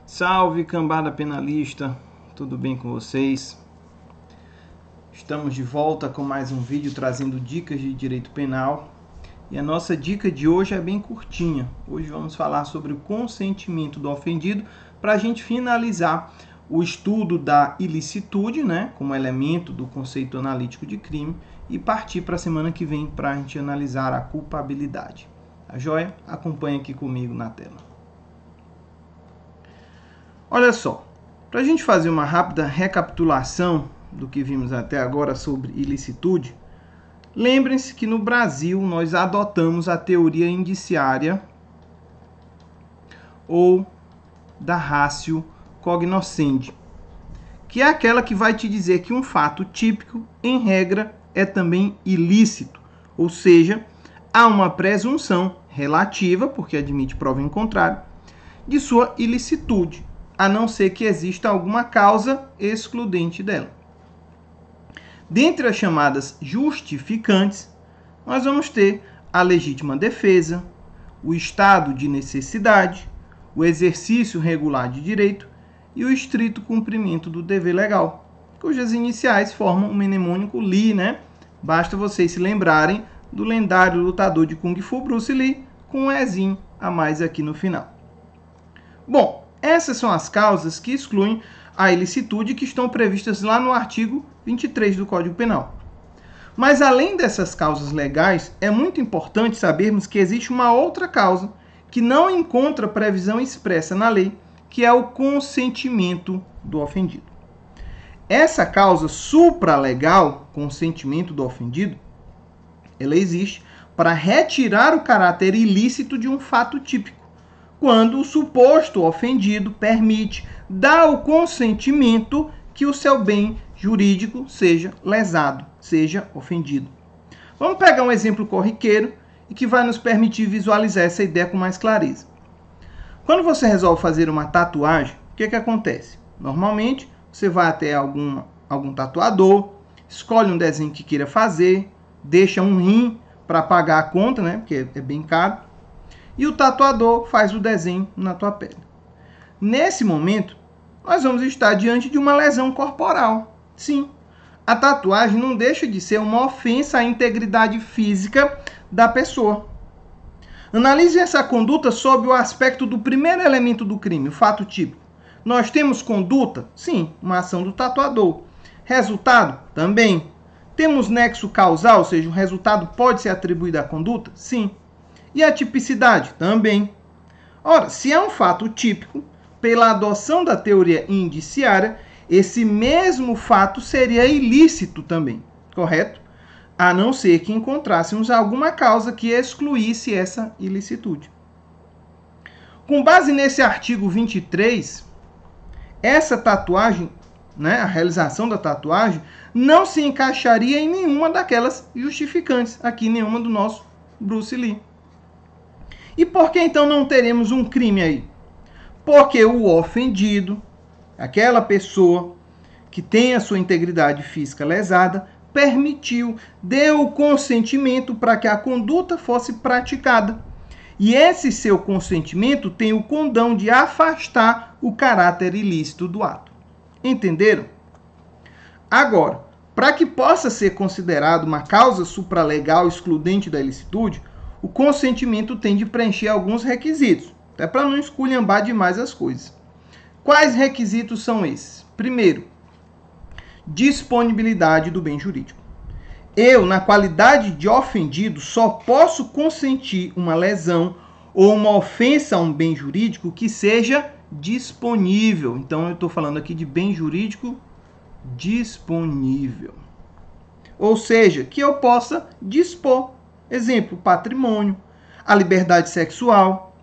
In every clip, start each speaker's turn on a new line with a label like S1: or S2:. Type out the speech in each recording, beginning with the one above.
S1: Salve, cambada penalista, tudo bem com vocês? Estamos de volta com mais um vídeo trazendo dicas de direito penal. E a nossa dica de hoje é bem curtinha. Hoje vamos falar sobre o consentimento do ofendido para a gente finalizar o estudo da ilicitude, né, como elemento do conceito analítico de crime, e partir para a semana que vem para a gente analisar a culpabilidade. Tá joia? Acompanhe aqui comigo na tela. Olha só, para a gente fazer uma rápida recapitulação do que vimos até agora sobre ilicitude, lembrem-se que no Brasil nós adotamos a teoria indiciária ou da ratio cognoscendi, que é aquela que vai te dizer que um fato típico, em regra, é também ilícito, ou seja, há uma presunção relativa, porque admite prova em contrário, de sua ilicitude, a não ser que exista alguma causa excludente dela. Dentre as chamadas justificantes, nós vamos ter a legítima defesa, o estado de necessidade, o exercício regular de direito e o estrito cumprimento do dever legal, cujas iniciais formam o mnemônico Lee, né? Basta vocês se lembrarem do lendário lutador de Kung Fu Bruce Lee, com um Ezinho a mais aqui no final. Bom, essas são as causas que excluem a ilicitude que estão previstas lá no artigo 23 do Código Penal. Mas além dessas causas legais, é muito importante sabermos que existe uma outra causa que não encontra previsão expressa na lei, que é o consentimento do ofendido. Essa causa supralegal, consentimento do ofendido, ela existe para retirar o caráter ilícito de um fato típico, quando o suposto ofendido permite dar o consentimento que o seu bem jurídico seja lesado, seja ofendido. Vamos pegar um exemplo corriqueiro e que vai nos permitir visualizar essa ideia com mais clareza. Quando você resolve fazer uma tatuagem, o que acontece? Normalmente, você vai até algum tatuador, escolhe um desenho que queira fazer, deixa um rim para pagar a conta, né, porque é bem caro, e o tatuador faz o desenho na tua pele. Nesse momento, nós vamos estar diante de uma lesão corporal. Sim, a tatuagem não deixa de ser uma ofensa à integridade física da pessoa. Analise essa conduta sob o aspecto do primeiro elemento do crime, o fato típico. Nós temos conduta? Sim, uma ação do tatuador. Resultado? Também. Temos nexo causal, ou seja, o resultado pode ser atribuído à conduta? Sim. E a tipicidade? Também. Ora, se é um fato típico, pela adoção da teoria indiciária, esse mesmo fato seria ilícito também, correto? A não ser que encontrássemos alguma causa que excluísse essa ilicitude. Com base nesse artigo 23, essa tatuagem, né, a realização da tatuagem, não se encaixaria em nenhuma daquelas justificantes, aqui nenhuma do nosso Bruce Lee. E por que então não teremos um crime aí? Porque o ofendido, aquela pessoa que tem a sua integridade física lesada, permitiu, deu o consentimento para que a conduta fosse praticada. E esse seu consentimento tem o condão de afastar o caráter ilícito do ato. Entenderam? Agora, para que possa ser considerado uma causa supralegal excludente da ilicitude, o consentimento tem de preencher alguns requisitos, até para não esculhambar demais as coisas. Quais requisitos são esses? Primeiro, disponibilidade do bem jurídico. Eu, na qualidade de ofendido, só posso consentir uma lesão ou uma ofensa a um bem jurídico que seja disponível. Então, eu estou falando aqui de bem jurídico disponível. Ou seja, que eu possa dispor. Exemplo, patrimônio, a liberdade sexual.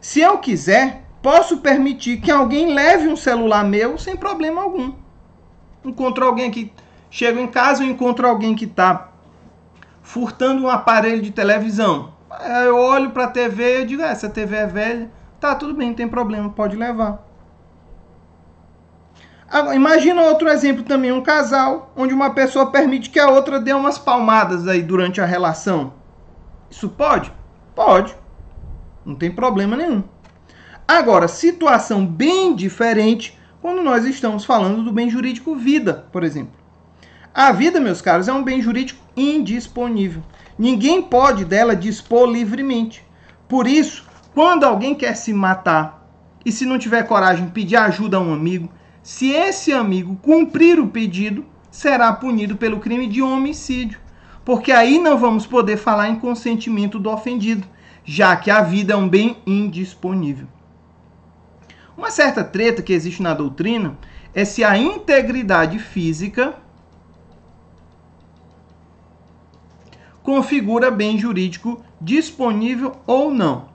S1: Se eu quiser, posso permitir que alguém leve um celular meu sem problema algum. Encontro alguém que chega em casa e encontro alguém que está furtando um aparelho de televisão. Eu olho para a TV e digo, essa TV é velha, tá, tudo bem, não tem problema, pode levar. Agora, imagina outro exemplo também, um casal, onde uma pessoa permite que a outra dê umas palmadas aí durante a relação. Isso pode? Pode. Não tem problema nenhum. Agora, situação bem diferente quando nós estamos falando do bem jurídico vida, por exemplo. A vida, meus caros, é um bem jurídico indisponível. Ninguém pode dela dispor livremente. Por isso, quando alguém quer se matar e se não tiver coragem pedir ajuda a um amigo, se esse amigo cumprir o pedido, será punido pelo crime de homicídio. Porque aí não vamos poder falar em consentimento do ofendido, já que a vida é um bem indisponível. Uma certa treta que existe na doutrina é se a integridade física configura bem jurídico disponível ou não.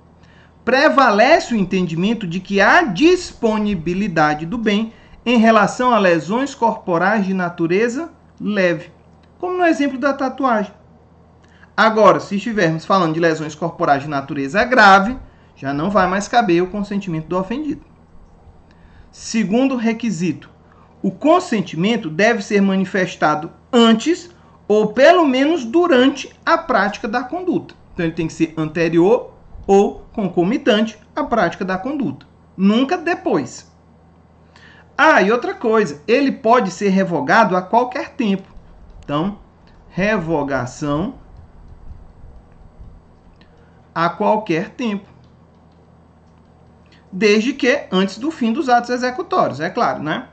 S1: Prevalece o entendimento de que há disponibilidade do bem em relação a lesões corporais de natureza leve, como no exemplo da tatuagem. Agora, se estivermos falando de lesões corporais de natureza grave, já não vai mais caber o consentimento do ofendido. Segundo requisito, o consentimento deve ser manifestado antes ou pelo menos durante a prática da conduta. Então ele tem que ser anterior ou concomitante à prática da conduta, nunca depois. Ah, e outra coisa, ele pode ser revogado a qualquer tempo. Então, revogação a qualquer tempo. Desde que antes do fim dos atos executórios, é claro, né?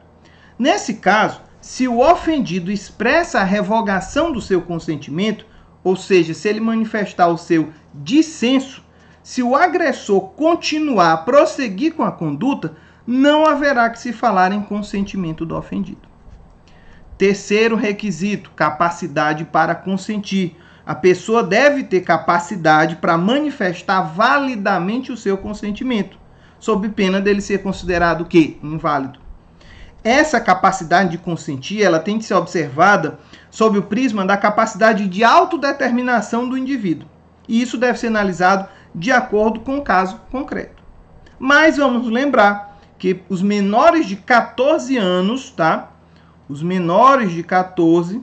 S1: Nesse caso, se o ofendido expressa a revogação do seu consentimento, ou seja, se ele manifestar o seu dissenso, se o agressor continuar a prosseguir com a conduta, não haverá que se falar em consentimento do ofendido. Terceiro requisito, capacidade para consentir. A pessoa deve ter capacidade para manifestar validamente o seu consentimento, sob pena dele ser considerado o quê? Inválido. Essa capacidade de consentir, ela tem que ser observada sob o prisma da capacidade de autodeterminação do indivíduo. E isso deve ser analisado de acordo com o caso concreto. Mas vamos lembrar que os menores de 14 anos, tá? Os menores de 14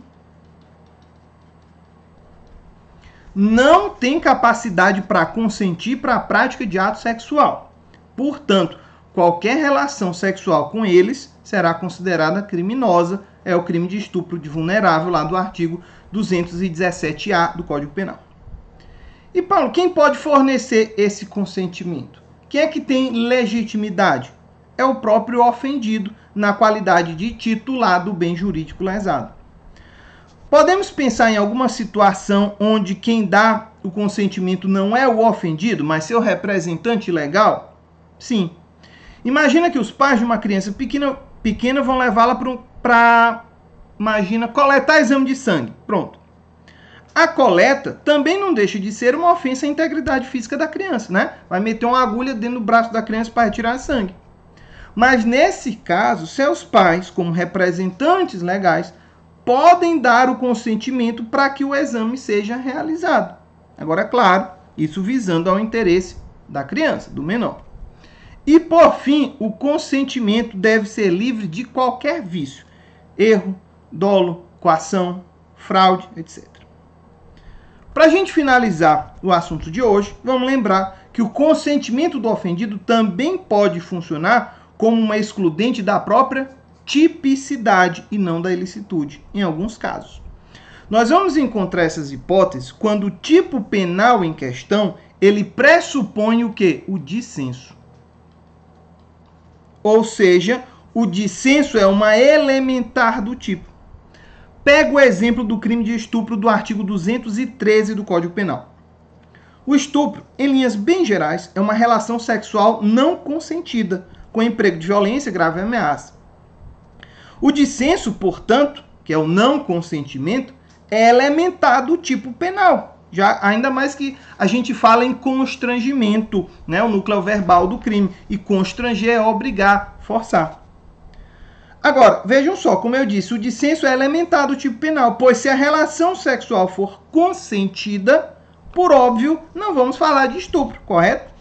S1: não têm capacidade para consentir para a prática de ato sexual. Portanto, qualquer relação sexual com eles será considerada criminosa. É o crime de estupro de vulnerável, lá do artigo 217-A do Código Penal. E, Paulo, quem pode fornecer esse consentimento? Quem é que tem legitimidade? É o próprio ofendido, na qualidade de titular do bem jurídico lesado. Podemos pensar em alguma situação onde quem dá o consentimento não é o ofendido, mas seu representante legal? Sim. Imagina que os pais de uma criança pequena vão levá-la para, coletar exame de sangue. Pronto. A coleta também não deixa de ser uma ofensa à integridade física da criança, né? Vai meter uma agulha dentro do braço da criança para retirar sangue. Mas nesse caso, seus pais, como representantes legais, podem dar o consentimento para que o exame seja realizado. Agora, é claro, isso visando ao interesse da criança, do menor. E, por fim, o consentimento deve ser livre de qualquer vício, erro, dolo, coação, fraude, etc. Para a gente finalizar o assunto de hoje, vamos lembrar que o consentimento do ofendido também pode funcionar como uma excludente da própria tipicidade e não da ilicitude, em alguns casos. Nós vamos encontrar essas hipóteses quando o tipo penal em questão, ele pressupõe o quê? O dissenso. Ou seja, o dissenso é uma elementar do tipo. Pega o exemplo do crime de estupro do artigo 213 do Código Penal. O estupro, em linhas bem gerais, é uma relação sexual não consentida, com emprego de violência, grave ameaça. O dissenso, portanto, que é o não consentimento, é elementar do tipo penal. Já, ainda mais que a gente fala em constrangimento, né, o núcleo verbal do crime. E constranger é obrigar, forçar. Agora, vejam só, como eu disse, o dissenso é elementar do tipo penal, pois se a relação sexual for consentida, por óbvio, não vamos falar de estupro, correto?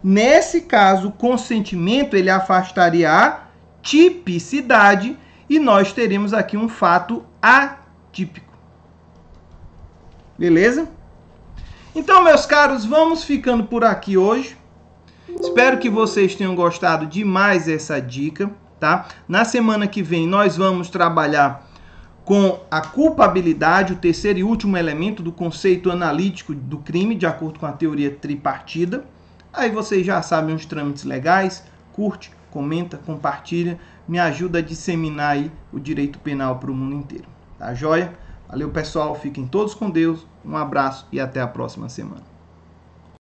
S1: Nesse caso, o consentimento ele afastaria a tipicidade e nós teremos aqui um fato atípico. Beleza? Então, meus caros, vamos ficando por aqui hoje. Espero que vocês tenham gostado demais dessa dica, tá? Na semana que vem nós vamos trabalhar com a culpabilidade, o terceiro e último elemento do conceito analítico do crime, de acordo com a teoria tripartida. Aí vocês já sabem os trâmites legais. Curte, comenta, compartilha, me ajuda a disseminar aí o direito penal para o mundo inteiro. Tá joia? Valeu, pessoal. Fiquem todos com Deus. Um abraço e até a próxima semana.